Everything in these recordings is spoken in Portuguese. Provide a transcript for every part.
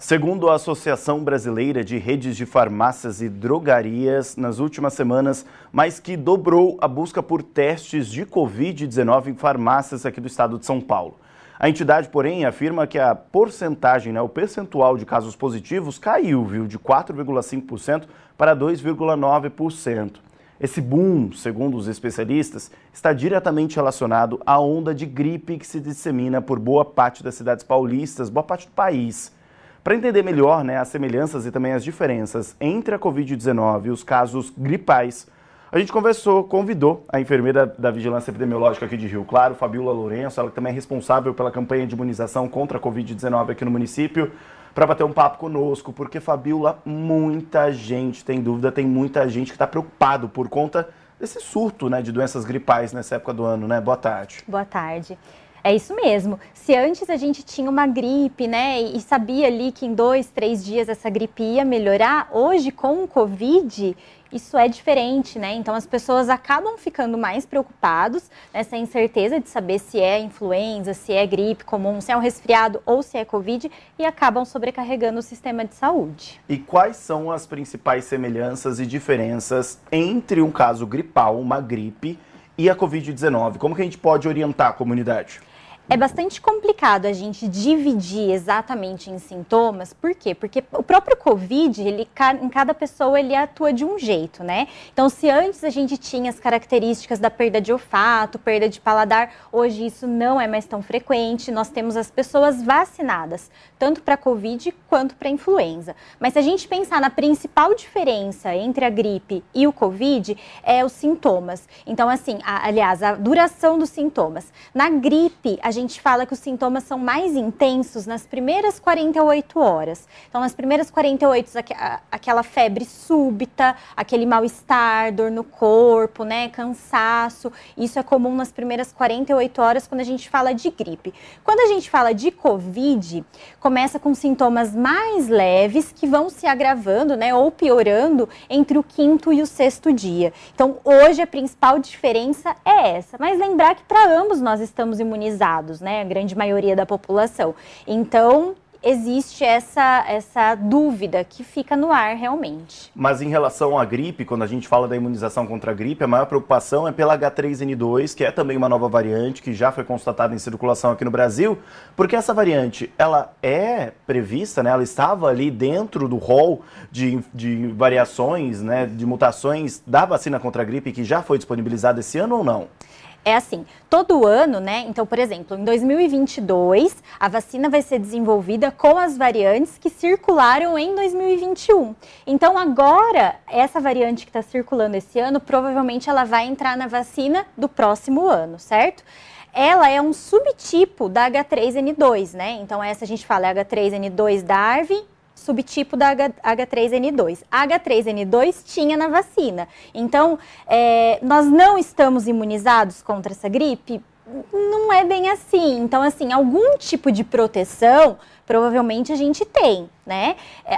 Segundo a Associação Brasileira de Redes de Farmácias e Drogarias, nas últimas semanas, mais que dobrou a busca por testes de Covid-19 em farmácias aqui do estado de São Paulo. A entidade, porém, afirma que a porcentagem, o percentual de casos positivos caiu, de 4,5% para 2,9%. Esse boom, segundo os especialistas, está diretamente relacionado à onda de gripe que se dissemina por boa parte das cidades paulistas, boa parte do país. Para entender melhor as semelhanças e também as diferenças entre a Covid-19 e os casos gripais, a gente convidou a enfermeira da Vigilância Epidemiológica aqui de Rio Claro, Fabiola Lourenço, ela que também é responsável pela campanha de imunização contra a Covid-19 aqui no município, para bater um papo conosco, porque, Fabiola, muita gente tem dúvida, tem muita gente que está preocupado por conta desse surto de doenças gripais nessa época do ano, Boa tarde. Boa tarde. É isso mesmo. Se antes a gente tinha uma gripe, e sabia ali que em 2, 3 dias essa gripe ia melhorar, hoje com o Covid, isso é diferente, Então as pessoas acabam ficando mais preocupados, sem certeza de saber se é influenza, se é gripe comum, se é um resfriado ou se é Covid e acabam sobrecarregando o sistema de saúde. E quais são as principais semelhanças e diferenças entre um caso gripal, uma gripe, e a Covid-19? Como que a gente pode orientar a comunidade? É bastante complicado a gente dividir exatamente em sintomas, por quê? Porque o próprio Covid, em cada pessoa, ele atua de um jeito, Então, se antes a gente tinha as características da perda de olfato, perda de paladar, hoje isso não é mais tão frequente, nós temos as pessoas vacinadas, tanto para Covid quanto para influenza. Mas se a gente pensar na principal diferença entre a gripe e o Covid, é os sintomas. Então, assim, aliás, a duração dos sintomas. Na gripe, a gente fala que os sintomas são mais intensos nas primeiras 48 horas. Então, nas primeiras 48, aquela febre súbita, aquele mal-estar, dor no corpo, cansaço. Isso é comum nas primeiras 48 horas quando a gente fala de gripe. Quando a gente fala de Covid, começa com sintomas mais leves que vão se agravando, ou piorando entre o 5º e o 6º dia. Então, hoje a principal diferença é essa. Mas lembrar que para ambos nós estamos imunizados, a grande maioria da população. Então, existe essa dúvida que fica no ar realmente. Mas em relação à gripe, quando a gente fala da imunização contra a gripe, a maior preocupação é pela H3N2, que é também uma nova variante que já foi constatada em circulação aqui no Brasil, porque essa variante, ela é prevista, ela estava ali dentro do rol de variações, de mutações da vacina contra a gripe que já foi disponibilizada esse ano ou não? É assim, todo ano, Então, por exemplo, em 2022, a vacina vai ser desenvolvida com as variantes que circularam em 2021. Então, agora, essa variante que está circulando esse ano, provavelmente ela vai entrar na vacina do próximo ano, certo? Ela é um subtipo da H3N2, Então, essa a gente fala é H3N2 Darwin, subtipo da H3N2. A H3N2 tinha na vacina. Então, nós não estamos imunizados contra essa gripe? Não é bem assim. Então, assim, algum tipo de proteção, provavelmente a gente tem,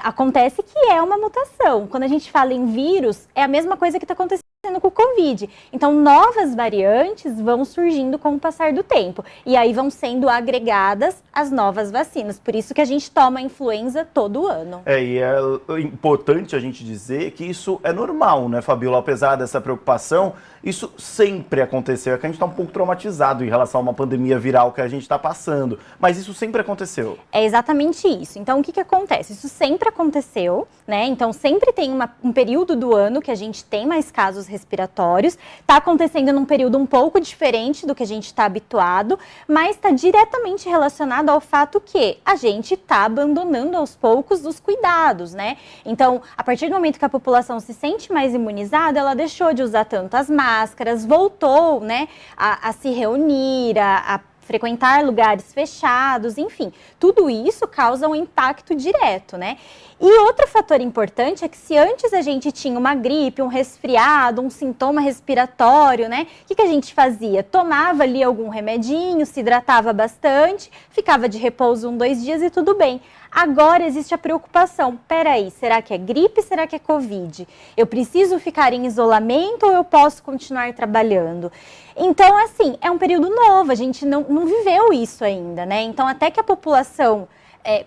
acontece que é uma mutação. Quando a gente fala em vírus, é a mesma coisa que está acontecendo com o Covid. Então, novas variantes vão surgindo com o passar do tempo. E aí vão sendo agregadas as novas vacinas. Por isso que a gente toma a influenza todo ano. E é importante a gente dizer que isso é normal, Fabiola? Apesar dessa preocupação, isso sempre aconteceu. É que a gente está um pouco traumatizado em relação a uma pandemia viral que a gente está passando. Mas isso sempre aconteceu. É exatamente isso. Então, o que acontece? Isso sempre aconteceu, Então, sempre tem um período do ano que a gente tem mais casos respiratórios. Está acontecendo num período um pouco diferente do que a gente está habituado, mas está diretamente relacionado ao fato que a gente está abandonando aos poucos os cuidados, Então, a partir do momento que a população se sente mais imunizada, ela deixou de usar tanto as máscaras, voltou, a se reunir, a frequentar lugares fechados, enfim, tudo isso causa um impacto direto, E outro fator importante é que se antes a gente tinha uma gripe, um resfriado, um sintoma respiratório, o que a gente fazia? Tomava ali algum remedinho, se hidratava bastante, ficava de repouso 1, 2 dias e tudo bem. Agora existe a preocupação, peraí, será que é gripe, será que é Covid? Eu preciso ficar em isolamento ou eu posso continuar trabalhando? Então, assim, é um período novo, a gente não viveu isso ainda, Então, até que a população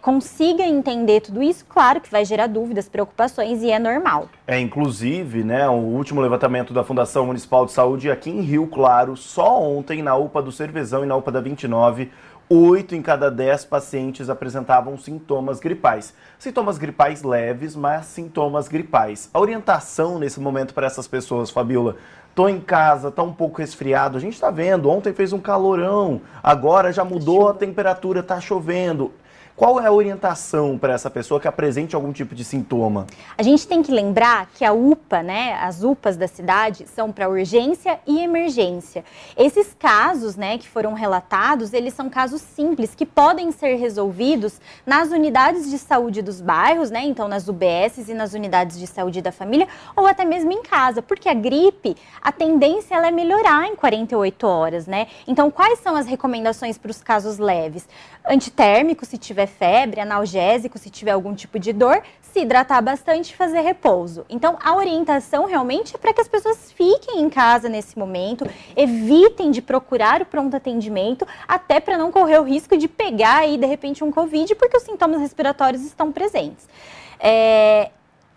consiga entender tudo isso, claro que vai gerar dúvidas, preocupações e é normal. Inclusive, né, o último levantamento da Fundação Municipal de Saúde aqui em Rio Claro, só ontem na UPA do Cervezão e na UPA da 29, 8 em cada 10 pacientes apresentavam sintomas gripais. Sintomas gripais leves, mas sintomas gripais. A orientação nesse momento para essas pessoas, Fabiola, tô em casa, tá um pouco resfriado, a gente tá vendo, ontem fez um calorão, agora já mudou a temperatura, tá chovendo. Qual é a orientação para essa pessoa que apresente algum tipo de sintoma? A gente tem que lembrar que a UPA, né, as UPAs da cidade, são para urgência e emergência. Esses casos, né, que foram relatados, eles são casos simples, que podem ser resolvidos nas unidades de saúde dos bairros, né, então nas UBSs e nas unidades de saúde da família, ou até mesmo em casa, porque a gripe, a tendência ela é melhorar em 48 horas, né? Então, quais são as recomendações para os casos leves? Antitérmico, se tiver febre, analgésico, se tiver algum tipo de dor, se hidratar bastante e fazer repouso. Então, a orientação realmente é para que as pessoas fiquem em casa nesse momento, evitem de procurar o pronto atendimento, até para não correr o risco de pegar aí, de repente, um Covid, porque os sintomas respiratórios estão presentes.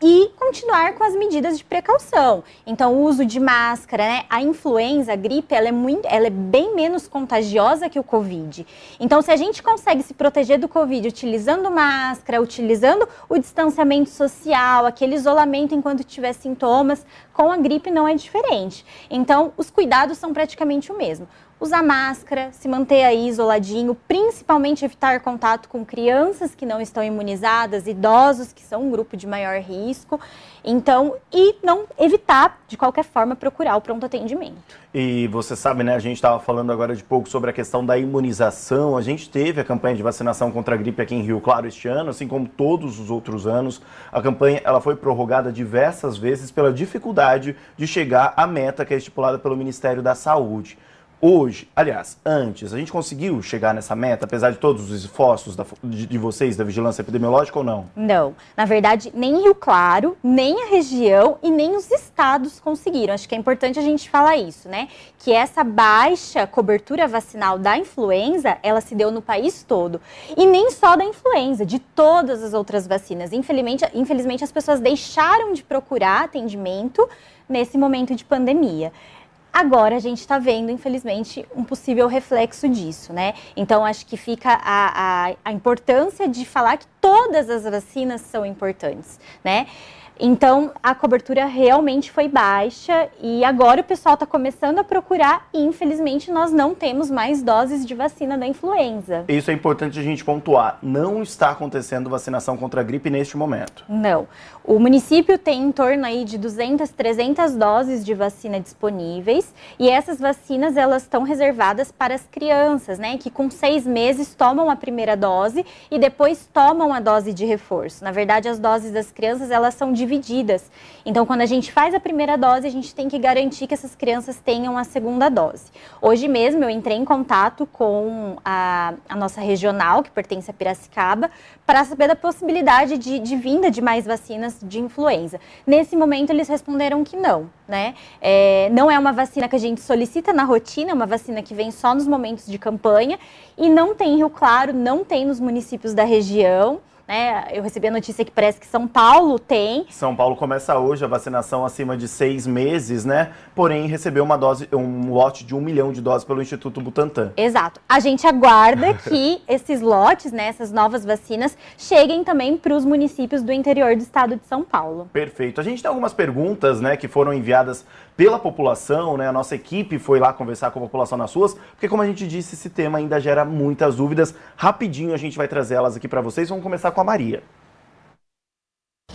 E continuar com as medidas de precaução. Então, o uso de máscara, né? A influenza, a gripe, ela é bem menos contagiosa que o Covid. Então, se a gente consegue se proteger do Covid utilizando máscara, utilizando o distanciamento social, aquele isolamento enquanto tiver sintomas, com a gripe não é diferente. Então, os cuidados são praticamente o mesmo. Usar máscara, se manter aí isoladinho, principalmente evitar contato com crianças que não estão imunizadas, idosos que são um grupo de maior risco. Então, e não evitar, de qualquer forma, procurar o pronto atendimento. E você sabe, né, a gente estava falando agora de pouco sobre a questão da imunização. A gente teve a campanha de vacinação contra a gripe aqui em Rio Claro este ano, assim como todos os outros anos. A campanha ela foi prorrogada diversas vezes pela dificuldade de chegar à meta que é estipulada pelo Ministério da Saúde. Hoje, aliás, antes, a gente conseguiu chegar nessa meta, apesar de todos os esforços de vocês, da vigilância epidemiológica ou não? Não. Na verdade, nem Rio Claro, nem a região e nem os estados conseguiram. Acho que é importante a gente falar isso, né? Que essa baixa cobertura vacinal da influenza, ela se deu no país todo. E nem só da influenza, de todas as outras vacinas. Infelizmente as pessoas deixaram de procurar atendimento nesse momento de pandemia. Agora a gente está vendo, infelizmente, um possível reflexo disso, né? Então, acho que fica a importância de falar que todas as vacinas são importantes, né? Então, a cobertura realmente foi baixa e agora o pessoal está começando a procurar e, infelizmente, nós não temos mais doses de vacina da influenza. Isso é importante a gente pontuar. Não está acontecendo vacinação contra a gripe neste momento. Não. O município tem em torno aí de 200, 300 doses de vacina disponíveis e essas vacinas, elas estão reservadas para as crianças, né? Que com 6 meses tomam a primeira dose e depois tomam a dose de reforço. Na verdade, as doses das crianças, elas são divididas. Então, quando a gente faz a primeira dose, a gente tem que garantir que essas crianças tenham a segunda dose. Hoje mesmo eu entrei em contato com a nossa regional, que pertence a Piracicaba, para saber da possibilidade de vinda de mais vacinas de influenza. Nesse momento, eles responderam que não, né? Não é uma vacina que a gente solicita na rotina, é uma vacina que vem só nos momentos de campanha e não tem em Rio Claro, não tem nos municípios da região. Eu recebi a notícia que parece que São Paulo tem. São Paulo começa hoje a vacinação acima de 6 meses, né? Porém, recebeu um lote de 1 milhão de doses pelo Instituto Butantan. Exato. A gente aguarda que esses lotes, né, essas novas vacinas, cheguem também para os municípios do interior do estado de São Paulo. Perfeito. A gente tem algumas perguntas, né, que foram enviadas pela população, né? A nossa equipe foi lá conversar com a população nas ruas, porque como a gente disse, esse tema ainda gera muitas dúvidas. Rapidinho a gente vai trazer elas aqui para vocês. Vamos começar com a Maria.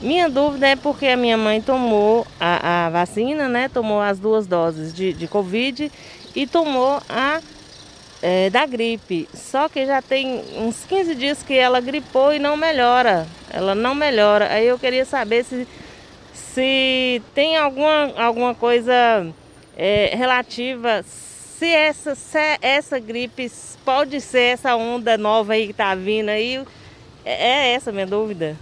Minha dúvida é porque a minha mãe tomou a vacina, né? Tomou as 2 doses de Covid e tomou a da gripe. Só que já tem uns 15 dias que ela gripou e não melhora. Ela não melhora. Aí eu queria saber se tem alguma coisa relativa, se essa gripe pode ser essa onda nova aí que tá vindo aí. É essa a minha dúvida.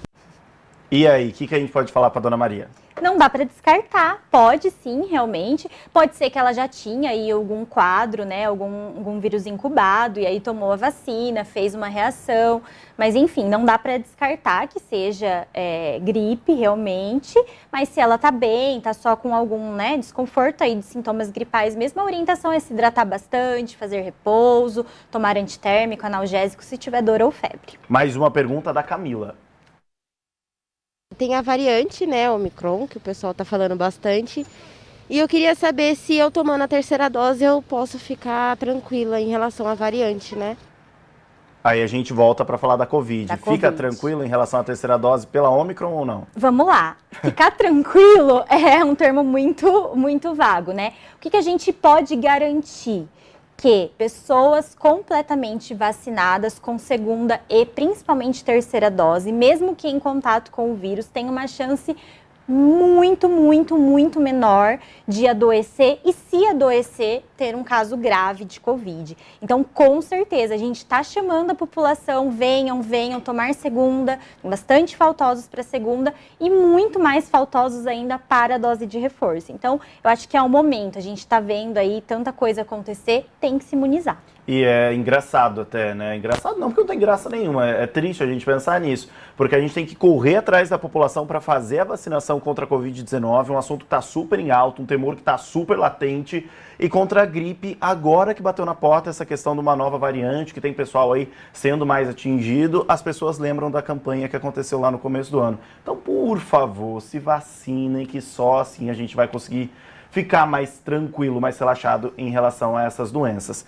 E aí, o que a gente pode falar para dona Maria? não dá para descartar, pode sim, realmente, pode ser que ela já tinha aí algum quadro, né, algum vírus incubado, e aí tomou a vacina, fez uma reação, mas enfim, não dá para descartar que seja gripe realmente, mas se ela tá bem, tá só com algum, né, desconforto aí de sintomas gripais mesmo, a orientação é se hidratar bastante, fazer repouso, tomar antitérmico, analgésico se tiver dor ou febre. Mais uma pergunta da Camila. Tem a variante, né, Omicron, que o pessoal tá falando bastante. E eu queria saber se eu tomando a terceira dose eu posso ficar tranquila em relação à variante, né? Aí a gente volta para falar da Covid. Fica Covid. tranquilo em relação à terceira dose pela Omicron ou não? Vamos lá. Ficar tranquilo é um termo muito vago, né? O que a gente pode garantir? Que pessoas completamente vacinadas com segunda e principalmente terceira dose, mesmo que em contato com o vírus, tem uma chance muito menor de adoecer e, se adoecer, ter um caso grave de Covid. Então, com certeza, a gente está chamando a população, venham tomar segunda, tem bastante faltosos para segunda e muito mais faltosos ainda para a dose de reforço. Então, eu acho que é o momento, a gente está vendo aí tanta coisa acontecer, tem que se imunizar. E é engraçado até, né? Engraçado não, porque não tem graça nenhuma. É triste a gente pensar nisso. Porque a gente tem que correr atrás da população para fazer a vacinação contra a Covid-19, um assunto que está super em alta, um temor que está super latente. E contra a gripe, agora que bateu na porta essa questão de uma nova variante, que tem pessoal aí sendo mais atingido, as pessoas lembram da campanha que aconteceu lá no começo do ano. Então, por favor, se vacinem, que só assim a gente vai conseguir ficar mais tranquilo, mais relaxado em relação a essas doenças.